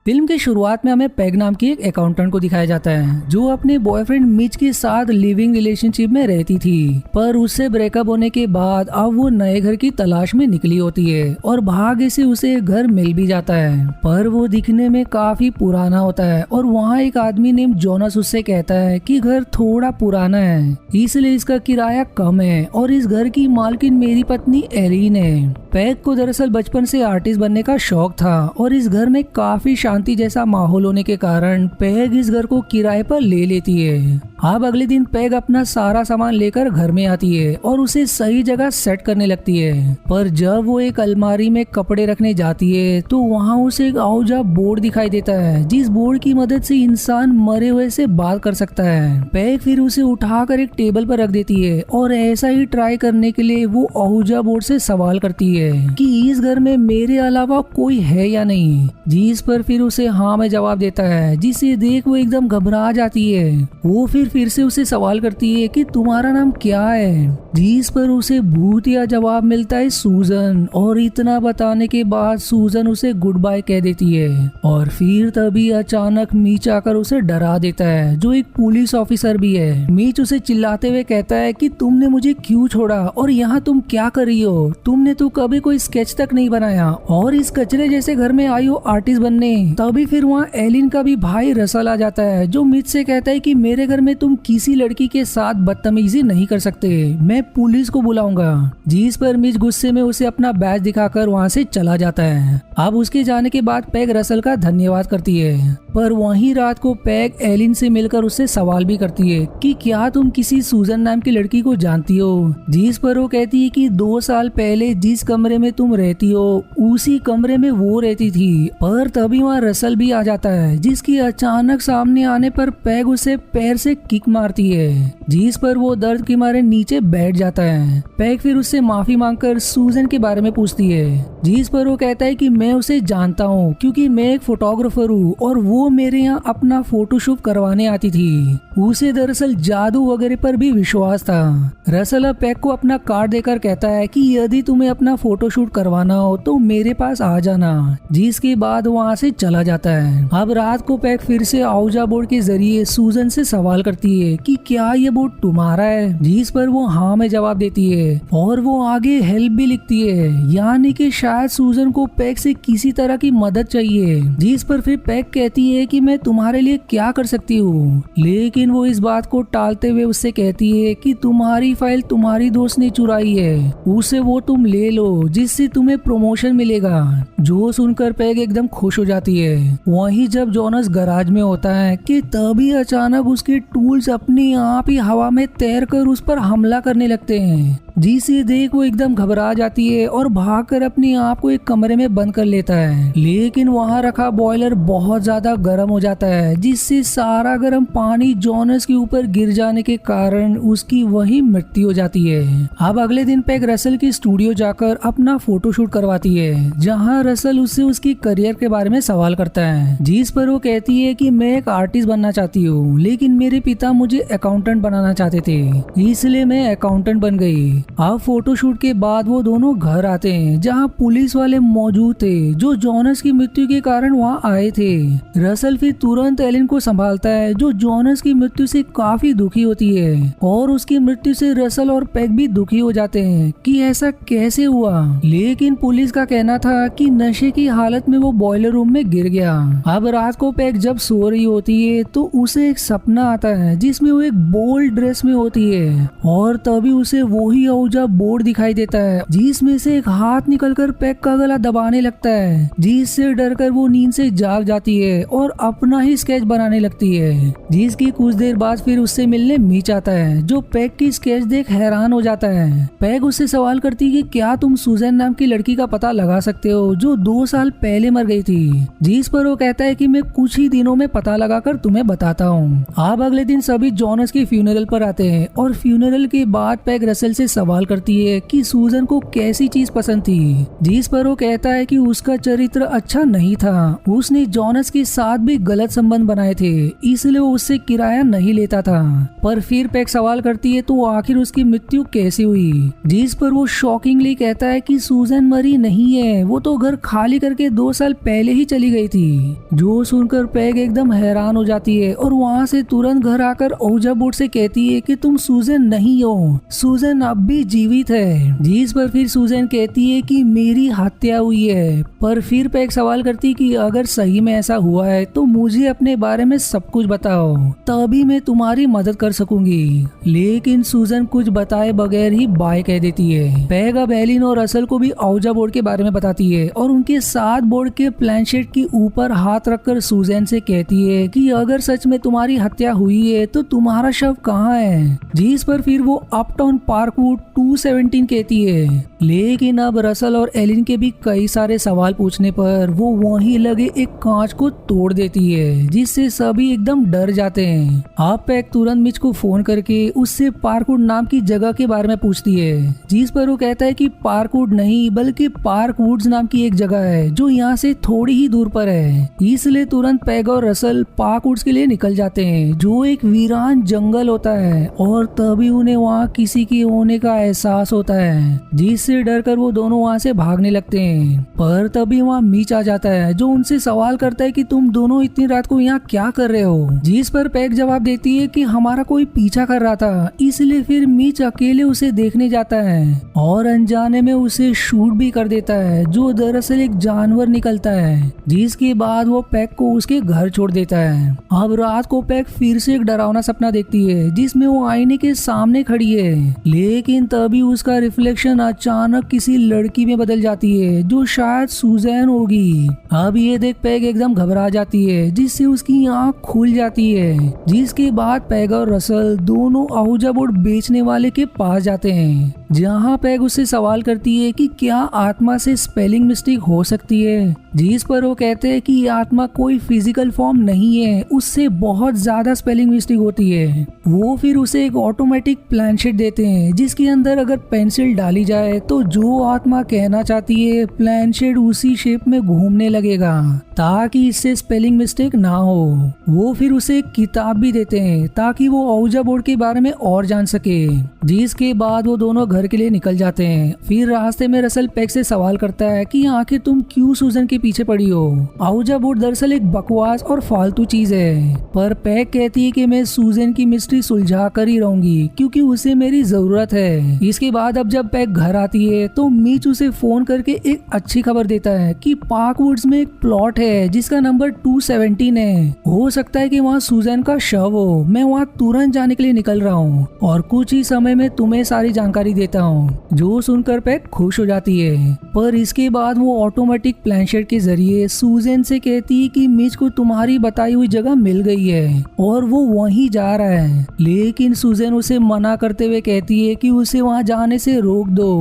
Film की शुरुआत में हमें पेग नाम की एक अकाउंटेंट को दिखाया जाता है जो अपने बॉयफ्रेंड मिच के साथ लिविंग रिलेशनशिप में रहती थी, पर उससे ब्रेकअप होने के बाद अब वो नए घर की तलाश में निकली होती है और भाग्य से उसे एक घर मिल भी जाता है, पर वो दिखने में काफी पुराना होता है और वहाँ एक आदमी नेम जोनस उससे कहता है कि घर थोड़ा पुराना है इसलिए इसका किराया कम है और इस घर की मालकिन मेरी पत्नी एलिन है। पैग को दरअसल बचपन से आर्टिस्ट बनने का शौक था और इस घर में काफी शांति जैसा माहौल होने के कारण पैग इस घर को किराए पर ले लेती है। अब अगले दिन पैग अपना सारा सामान लेकर घर में आती है और उसे सही जगह सेट करने लगती है, पर जब वो एक अलमारी में कपड़े रखने जाती है तो वहाँ उसे एक आउजा बोर्ड दिखाई देता है जिस बोर्ड की मदद से इंसान मरे हुए से बात कर सकता है। पैग फिर उसे उठाकर एक टेबल पर रख देती है और ऐसा ही ट्राई करने के लिए वो आउजा बोर्ड से सवाल करती है कि इस घर में मेरे अलावा कोई है या नहीं, जिस पर फिर उसे हाँ में जवाब देता है, जिसे देख वो एकदम घबरा जाती है। वो फिर से उसे सवाल करती है कि तुम्हारा नाम क्या है, जिस पर उसे भूतिया जवाब मिलता है सूजन, और इतना बताने के बाद सूजन उसे गुड बाय कह देती है और फिर तभी अचानक मीच आकर उसे डरा देता है जो एक पुलिस ऑफिसर भी है। मीच उसे चिल्लाते हुए कहता है कि तुमने मुझे क्यों छोड़ा और यहाँ तुम क्या कर रही हो, तुमने तो कभी कोई स्केच तक नहीं बनाया और इस कचरे जैसे घर में आई हो आर्टिस्ट बनने। तभी फिर वहाँ एलिन का भी भाई रसल आ जाता है जो मीच से कहता है कि मेरे घर में तुम किसी लड़की के साथ बदतमीजी नहीं कर सकते, मैं पुलिस को बुलाऊंगा, जिस पर मीच गुस्से में उसे अपना बैज दिखाकर वहाँ से चला जाता है। अब उसके जाने के बाद पैग रसल का धन्यवाद करती है, पर वहीं रात को पैग एलिन से मिलकर उससे सवाल भी करती है कि क्या तुम किसी सूजन नाम की लड़की को जानती हो, जिस पर वो कहती है कि 2 साल पहले जिस कमरे में तुम रहती हो उसी कमरे में वो रहती थी। पर तभी वहाँ रसल भी आ जाता है जिसकी अचानक सामने आने पर पैग उसे पैर से किक मारती है, जिस पर वो दर्द के मारे नीचे बैठ जाता है। पैग फिर उससे माफी मांगकर सूजन के बारे में पूछती है, जिस पर वो कहता है कि मैं उसे जानता हूँ क्योंकि मैं एक फोटोग्राफर हूँ और वो मेरे यहाँ अपना फोटोशूट करवाने आती थी। उसे दरअसल जादू वगैरह पर भी विश्वास था। रसल पैग को अपना कार्ड देकर कहता है कि यदि तुम्हें अपना फोटोशूट करवाना हो तो मेरे पास आ जाना, जिसके बाद वहाँ से चला जाता है। अब रात को पैग फिर से आउजा बोर्ड के जरिए सूजन से सवाल करती है कि क्या ये बोर्ड तुम्हारा है, जिस पर वो हाँ में जवाब देती है और वो आगे हेल्प भी लिखती है, यानी कि शायद सूजन को पैग से किसी तरह की मदद चाहिए, जिस पर फिर पैग कहती है कि मैं तुम्हारे लिए क्या कर सकती हूँ, लेकिन वो इस बात को टालते हुए उससे कहती है कि तुम्हारी फाइल तुम्हारी दोस्त ने चुराई है, उसे वो तुम ले लो जिससे तुम्हें प्रमोशन मिलेगा। जो सुनकर पैग एकदम खुश हो जाती है। वहीं जब जोनस गराज में होता है कि तभी अचानक उसके टूल्स अपने आप ही हवा में तैरकर उस पर हमला करने लगते हैं, जिसे देख वो एकदम घबरा जाती है और भागकर अपने आप को एक कमरे में बंद कर लेता है। लेकिन वहां रखा बॉयलर बहुत ज्यादा गर्म हो जाता है, जिससे सारा गर्म पानी जोनस के ऊपर गिर जाने के कारण उसकी वही मृत्यु हो जाती है। अब अगले दिन पैग रसल की स्टूडियो जाकर अपना फोटोशूट करवाती है, जहाँ रसल उससे उसकी करियर के बारे में सवाल करता है, जिस पर वो कहती है कि मैं एक आर्टिस्ट बनना चाहती हूँ लेकिन मेरे पिता मुझे अकाउंटेंट बनाना चाहते थे, इसलिए मैं अकाउंटेंट बन गई। अब फोटोशूट के बाद वो दोनों घर आते हैं जहाँ पुलिस वाले मौजूद थे जो जोनस की मृत्यु के कारण वहाँ आए थे। रसल फिर तुरंत एलिन को संभालता है जो जोनस की मृत्यु से काफी दुखी होती है और उसकी मृत्यु से रसल और पैग भी दुखी हो जाते हैं कि ऐसा कैसे हुआ, लेकिन पुलिस का कहना था कि नशे की हालत में वो बॉयलर रूम में गिर गया। अब रात को पैग जब सो रही होती है तो उसे एक सपना आता है जिसमें वो एक बोल्ड ड्रेस में होती है और तभी उसे वही आउजा बोर्ड दिखाई देता है जिसमें से एक हाथ निकलकर पैग का गला दबाने लगता है, जिससे डरकर वो नींद से जाग जाती है और अपना ही स्केच बनाने लगती है, जिसकी कुछ देर बाद फिर उससे मिलने मीच आता है जो पैग की स्केच देख हैरान हो जाता है। पैग उससे सवाल करती है कि क्या तुम सूजन नाम की लड़की का पता लगा सकते हो जो 2 साल पहले मर गई थी, जिस पर वो कहता है कि मैं कुछ ही दिनों में पता लगाकर तुम्हें बताता हूँ। अब अगले दिन सभी जोनस की फ्यूनरल पर आते हैं और फ्यूनरल के बाद पैग रसल से सवाल करती है कि सूजन को कैसी चीज पसंद थी, जिस पर वो कहता है कि उसका चरित्र अच्छा नहीं था, उसने जॉनस के साथ भी गलत संबंध बनाए थे, इसलिए वो उससे किराया नहीं लेता था। पर फिर पैग सवाल करती है तो आखिर उसकी मृत्यु कैसे हुई, जिस पर वो शॉकिंगली कहता है कि सूजन मरी नहीं है, वो तो घर खाली करके 2 साल पहले ही चली गई थी। जो सुनकर पैग एकदम हैरान हो जाती है और वहाँ से तुरंत घर आकर ओजा बोर्ड से कहती है कि तुम सूजन नहीं हो, सूजन अब भी जीवित है। जिस पर फिर सूजन कहती है कि मेरी हत्या हुई है। पर फिर पैग सवाल करती कि अगर सही में ऐसा हुआ है तो मुझे अपने बारे में सब कुछ बताओ, तभी मैं तुम्हारी मदद कर सकूंगी। लेकिन सूजन कुछ बताए बगैर ही बाय कह देती है। पैग अब एलिन और रसल को भी ओजा बोर्ड के बारे में बताती है और उनके साथ बोर्ड के प्लानशीट के ऊपर हाथ रखकर सूजन से कहती है कि अगर सच में तुम्हारी हत्या हुई है तो तुम्हारा शव कहाँ है। जिस पर फिर वो अपटाउन पार्कवुड 217 कहती है। लेकिन अब रसल और एलिन के भी कई सारे सवाल पूछने पर वो वहीं लगे एक कांच को तोड़ देती है, जिससे सभी एकदम डर जाते हैं। अब पैग तुरंत मिच को फोन करके उससे पार्कवुड नाम की जगह के बारे में पूछती है, जिस पर वो कहता है कि पार्कवुड नहीं बल्कि पार्कवुड्स नाम की एक जगह है जो यहाँ से थोड़ी ही दूर पर है। इसलिए तुरंत पैग और रसल पार्कवुड्स के लिए निकल जाते हैं, जो एक वीरान जंगल होता है। और तभी उन्हें वहाँ किसी के होने का एहसास होता है, जिससे डरकर वो दोनों वहाँ से भागने लगते हैं। पर तभी वहाँ मीच आ जाता है, जो उनसे सवाल करता है कि तुम दोनों इतनी रात को यहाँ क्या कर रहे हो। जिस पर पैग जवाब देती है कि हमारा कोई पीछा कर रहा था, इसलिए फिर मीच अकेले उसे देखने जाता है और अनजाने में उसे शूट भी कर देता है, जो दरअसल एक जानवर निकलता है। जिसके बाद वो पैग को उसके घर छोड़ देता है। अब रात को पैग फिर से एक डरावना सपना देखती है, जिसमें वो आईने के सामने खड़ी है, लेकिन तभी उसका रिफ्लेक्शन अचानक किसी लड़की में बदल जाती है, जो शायद सूजन होगी। अब ये देख पैग एकदम घबरा जाती है, जिससे उसकी आंख खुल जाती है। जिसके बाद पैग और रसल दोनों ओजा बोर्ड बेचने वाले के पास जाते हैं, जहाँ पैग उससे सवाल करती है कि क्या आत्मा से स्पेलिंग मिस्टेक हो सकती है। जिस पर वो कहते हैं कि आत्मा कोई फिजिकल फॉर्म नहीं है, उससे बहुत ज्यादा स्पेलिंग मिस्टेक होती है। वो फिर उसे एक ऑटोमेटिक प्लानशीट देते हैं, जिसके अंदर अगर पेंसिल डाली जाए तो जो आत्मा कहना चाहती है प्लानशीट उसी शेप में घूमने लगेगा, ताकि इससे स्पेलिंग मिस्टेक ना हो। वो फिर उसे एक किताब भी देते हैं ताकि वो ओजा बोर्ड के बारे में और जान सके। जिसके बाद वो दोनों घर के लिए निकल जाते हैं। फिर रास्ते में रसल पैग से सवाल करता है कि आखिर तुम क्यों सूजन के पीछे पड़ी हो। ओजा बोर्ड दरअसल एक बकवास और फालतू चीज है, पर पैग कहती है कि मैं सूजन की मिस्ट्री सुलझा कर ही रहूंगी, क्योंकि उसे मेरी जरूरत है। इसके बाद अब जब पैग घर आती है तो मीच उसे फोन करके एक अच्छी खबर देता है कि पार्कवुड्स में एक प्लॉट है जिसका नंबर 217 है। हो सकता है कि वहाँ सूजन का शव हो। मैं वहाँ तुरंत जाने के लिए निकल रहा हूँ और कुछ ही समय में तुम्हें सारी जानकारी देता हूँ। जो सुनकर पैग खुश हो जाती है, पर इसके बाद वो ऑटोमेटिक प्लानशीट के जरिए सूजन से कहती है कि मिच को तुम्हारी बताई हुई जगह मिल गई है और वो वहीं जा रहा है। लेकिन सूजन उसे मना करते हुए कहती है कि उसे वहाँ जाने से रोक दो।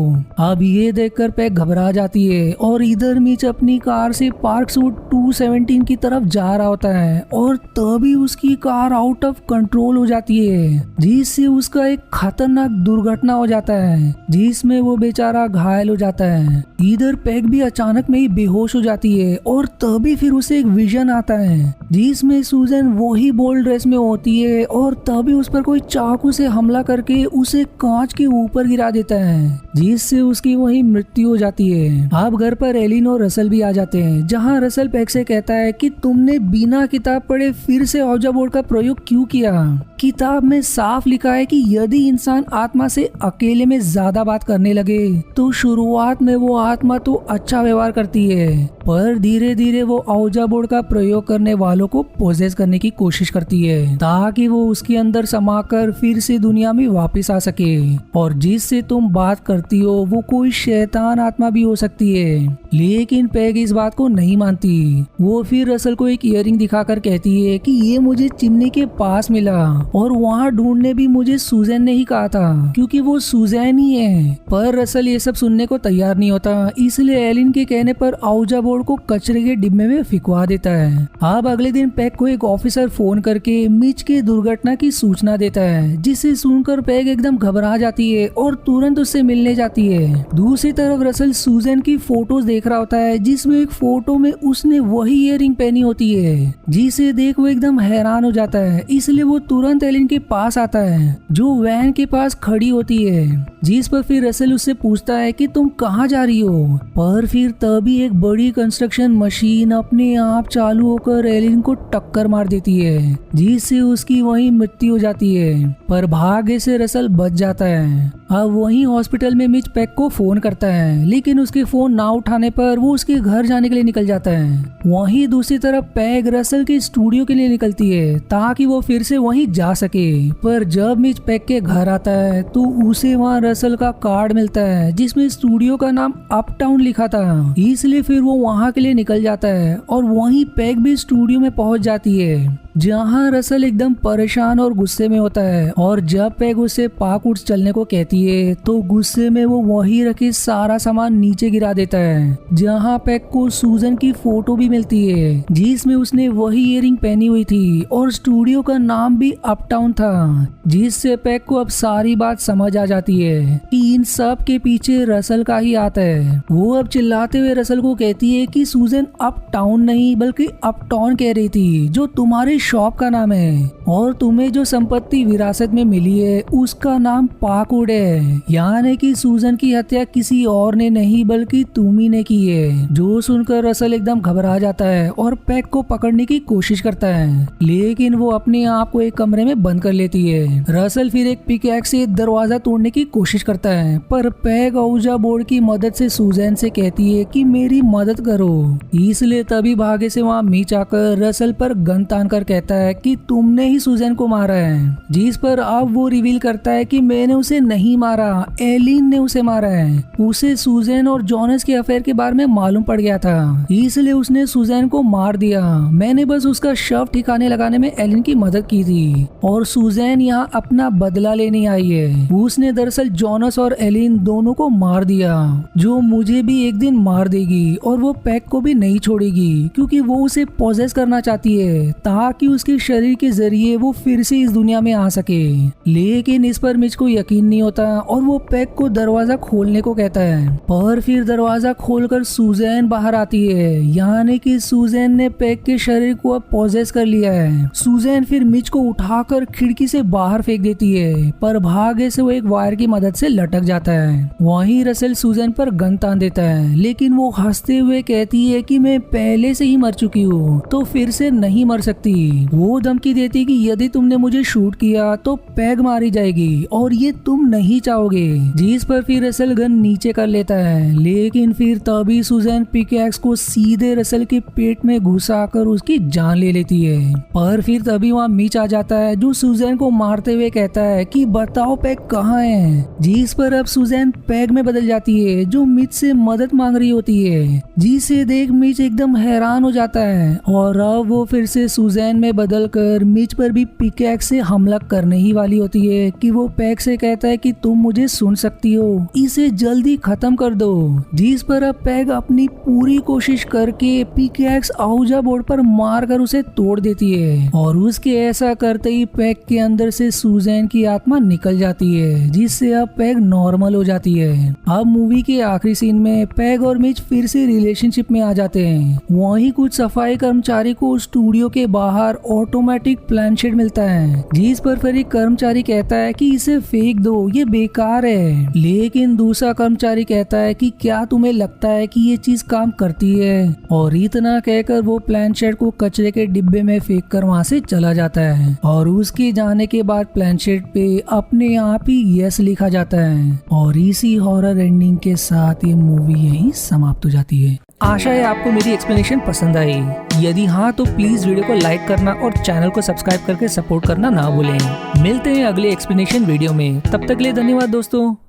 अब ये देखकर पैग घबरा जाती है और इधर मिच अपनी कार से पार्कवुड 217 की तरफ जा रहा होता है और तभी उसकी कार आउट ऑफ कंट्रोल हो जाती है, जिससे उसका एक खतरनाक दुर्घटना हो जाता है, जिसमें वो बेचारा घायल हो जाता है। इधर पैग भी अचानक में ही बेहोश हो जाती है और तभी फिर उसे एक विजन आता है, जिसमें सूजन वही बोल्ड ड्रेस में होती है और तभी उस पर कोई चाकू से हमला करके उसे कांच के ऊपर गिरा देता है, जिससे उसकी वही मृत्यु हो जाती है। अब घर पर एलिन और रसल भी आ जाते हैं, जहां रसल पैग से कहता है कि तुमने बिना किताब पढ़े फिर से ओजा बोर्ड का प्रयोग क्यों किया। किताब में साफ लिखा है कि यदि इंसान आत्मा से अकेले में ज्यादा बात करने लगे तो शुरुआत में वो आत्मा तो अच्छा व्यवहार करती है, पर धीरे धीरे वो ओजा बोर्ड का प्रयोग करने वालों को पोजेस करने की कोशिश करती है, ताकि वो उसके अंदर समाकर फिर से दुनिया में वापस आ सके। और जिससे तुम बात करती हो वो कोई शैतान आत्मा भी हो सकती है। लेकिन पैग इस बात को नहीं मानती। वो फिर रसल को एक इयररिंग दिखाकर कहती है कि ये मुझे चिमनी के पास मिला और वहाँ ढूंढने भी मुझे सूजन ने ही कहा था, क्योंकि वो सूजन ही है। पर रसल ये सब सुनने को तैयार नहीं होता, इसलिए एलिन के कहने पर ओजा बोर्ड बोर्ड को कचरे के डिब्बे में फिकवा देता है। अब अगले दिन पैग को एक ऑफिसर फोन करके मिच की दुर्घटना की सूचना देता है, जिसे सुनकर पैग एकदम घबरा जाती है और तुरंत उससे मिलने जाती है। दूसरी तरफ रसल सूजन की फोटोज देख रहा होता है, जिसमें एक फोटो में उसने वही इयररिंग पहनी होती है, जिसे देख वो एकदम हैरान हो जाता है। इसलिए वो तुरंत एलिन के पास आता है, जो वैन के पास खड़ी होती है, जिस पर फिर रसल उससे पूछता है कि तुम कहाँ जा रही हो। पर फिर तभी एक बड़ी कंस्ट्रक्शन मशीन अपने आप चालू होकर एलिन को टक्कर मार देती है, जिससे उसकी वहीं मृत्यु हो जाती है। पर भाग्य से रसल बच जाता है। अब वहीं हॉस्पिटल में मिच पैग को फोन करता है, लेकिन उसके फोन ना उठाने पर वो उसके घर जाने के लिए निकल जाता है। वहीं दूसरी तरफ पैग रसल के स्टूडियो के लिए निकलती है, ताकि वो फिर से वहीं जा सके। पर जब मिच पैग के घर आता है तो उसे वहाँ रसल का कार्ड मिलता है, जिसमें स्टूडियो का नाम अपटाउन लिखा था। इसलिए फिर वो वहाँ के लिए निकल जाता है और वहीं पैग भी स्टूडियो में पहुँच जाती है, जहाँ रसल एकदम परेशान और गुस्से में होता है। और जब पैग उसे पाक उठ चलने को कहती है तो गुस्से में वो वहीं रखे सारा सामान नीचे गिरा देता है, जहाँ पैग को सूजन की फोटो भी मिलती है, जिसमें उसने वही इयररिंग पहनी हुई थी और स्टूडियो का नाम भी अपटाउन था। जिससे पैग को अब सारी बात समझ आ जाती है कि इन सब के पीछे रसल का ही हाथ है। वो अब चिल्लाते हुए रसल को कहती है कि सूजन अपटाउन नहीं बल्कि अपटाउन कह रही थी, जो तुम्हारे शॉप का नाम है, और तुम्हें जो संपत्ति विरासत में मिली है उसका नाम पाकवुड है। यानी कि सूजन की हत्या किसी और ने नहीं बल्कि तुम ही ने की है। जो सुनकर रसल एकदम घबरा जाता है और पैग को पकड़ने की कोशिश करता है, लेकिन वो अपने आप को एक कमरे में बंद कर लेती है। रसल फिर एक पिकैक्स से दरवाजा तोड़ने की कोशिश करता है, पर पैग औजा बोर्ड की मदद से सूजन से कहती है कि मेरी मदद करो। इसलिए तभी भागे से वहाँ मीच आकर रसल पर गन तान कर कहता है कि तुमने ही सूजन को मारा है, जिस पर अब वो रिवील करता है कि मैंने उसे नहीं मारा, एलिन ने उसे मारा है। उसे सूजन और जॉनस के अफेयर के बारे में मालूम पड़ गया था, इसलिए उसने सूजन को मार दिया। मैंने बस उसका शव ठिकाने लगाने में एलिन की मदद की थी, और सूजन यहाँ अपना बदला लेने आई है। उसने दरअसल जॉनस और एलिन दोनों को मार दिया, जो मुझे भी एक दिन मार देगी, और वो पैग को भी नहीं छोड़ेगी, क्योंकि वो उसे पॉजेस करना चाहती है, ताकि उसके शरीर के जरिए वो फिर से इस दुनिया में आ सके। लेकिन इस पर मिच को यकीन नहीं होता और वो पैग को दरवाजा खोलने को कहता है। पर फिर दरवाजा खोलकर सूजन बाहर आती है, यानी कि सूजन ने पैग के शरीर को अब पॉजेस कर लिया है। सूजन फिर मिच को उठाकर खिड़की से बाहर फेंक देती है, पर भाग्य से वो एक वायर की मदद से लटक जाता है। वहीं रसल सूजन पर गन तान देता है, लेकिन वो हंसते हुए कहती है कि मैं पहले से ही मर चुकी हूँ, तो फिर से नहीं मर सकती। वो धमकी देती कि यदि तुमने मुझे शूट किया तो पैग मारी जाएगी, और ये तुम नहीं चाहोगे। जिस पर फिर रसल गन नीचे कर लेता है, लेकिन फिर तभी सूजन पिकैक्स को सीधे रसल के पेट में घुसाकर उसकी जान ले लेती है। पर फिर तभी वहाँ मिच आ जाता है, जो सूजन को मारते हुए कहता है कि बताओ पैग कहाँ है। जिस पर अब सूजन पैग में बदल जाती है, जो मिच से मदद मांग रही होती है, जिसे देख मिच एकदम हैरान हो जाता है, और अब वो फिर से सूजन में बदलकर मिच पर भी पिकैक्स से हमला करने ही वाली होती है कि वो पैग से कहता है कि तुम मुझे सुन सकती हो, इसे जल्दी खत्म कर दो। जिस पर अब पैग अपनी पूरी कोशिश करके पिकैक्स औजा बोर्ड पर मारकर उसे तोड़ देती है, और उसके ऐसा करते ही पैग के अंदर से सूजन की आत्मा निकल जाती है, जिससे अब पैग नॉर्मल हो जाती है। अब मूवी के आखिरी सीन में पैग और मिच फिर से रिलेशनशिप में आ जाते हैं। वहीं कुछ सफाई कर्मचारी को स्टूडियो के बाहर ऑटोमेटिक प्लानशेट मिलता है, जिस पर फिर एक कर्मचारी कहता है कि इसे फेंक दो, ये बेकार है। लेकिन दूसरा कर्मचारी कहता है कि क्या तुम्हें लगता है कि ये चीज काम करती है, और इतना कहकर वो प्लानशेट को कचरे के डिब्बे में फेंक कर वहाँ से चला जाता है। और उसके जाने के बाद प्लानशेट पे अपने आप ही यस लिखा जाता है, और इसी हॉरर एंडिंग के साथ ये मूवी यहीं समाप्त हो जाती है। आशा है आपको मेरी एक्सप्लेनेशन पसंद आई। यदि हाँ तो प्लीज वीडियो को लाइक करना और चैनल को सब्सक्राइब करके सपोर्ट करना ना भूलें। मिलते हैं अगले एक्सप्लेनेशन वीडियो में, तब तक के लिए धन्यवाद दोस्तों।